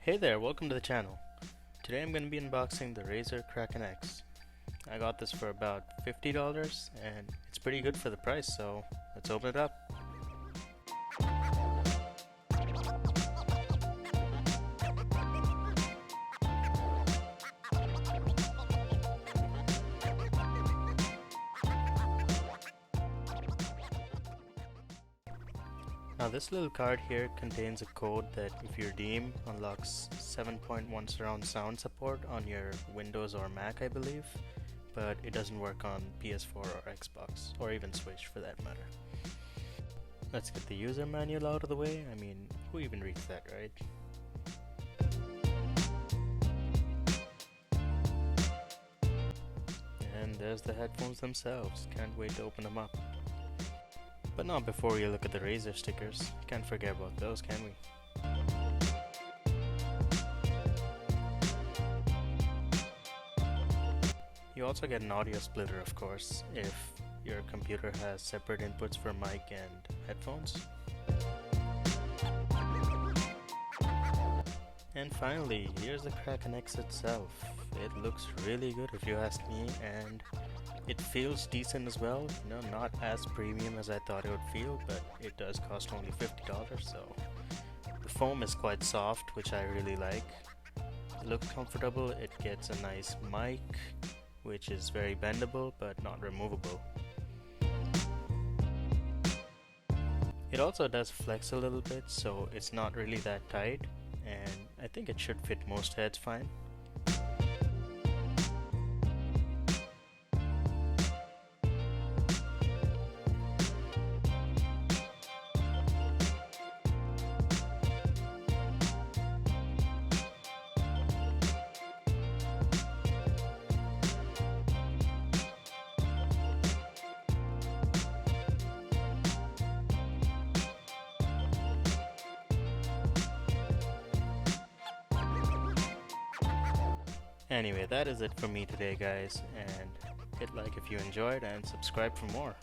Hey there, welcome to the channel. Today I'm going to be unboxing the Razer Kraken X. I got this for about $50 and it's pretty good for the price, so let's open it up. Now this little card here contains a code that if you redeem unlocks 7.1 surround sound support on your Windows or Mac, I believe, but it doesn't work on PS4 or Xbox, or even Switch for that matter. Let's get the user manual out of the way. I mean, who even reads that, right? And there's the headphones themselves. Can't wait to open them up. But not before we look at the Razer stickers. Can't forget about those, can we? You also get an audio splitter, of course, if your computer has separate inputs for mic and headphones. And finally, here's the Kraken X itself. It looks really good if you ask me, and it feels decent as well. You know, not as premium as I thought it would feel, but it does cost only $50, so the foam is quite soft, which I really like. It looks comfortable. It gets a nice mic, which is very bendable but not removable. It also does flex a little bit, so it's not really that tight, and I think it should fit most heads fine. Anyway, that is it for me today, guys, and hit like if you enjoyed and subscribe for more.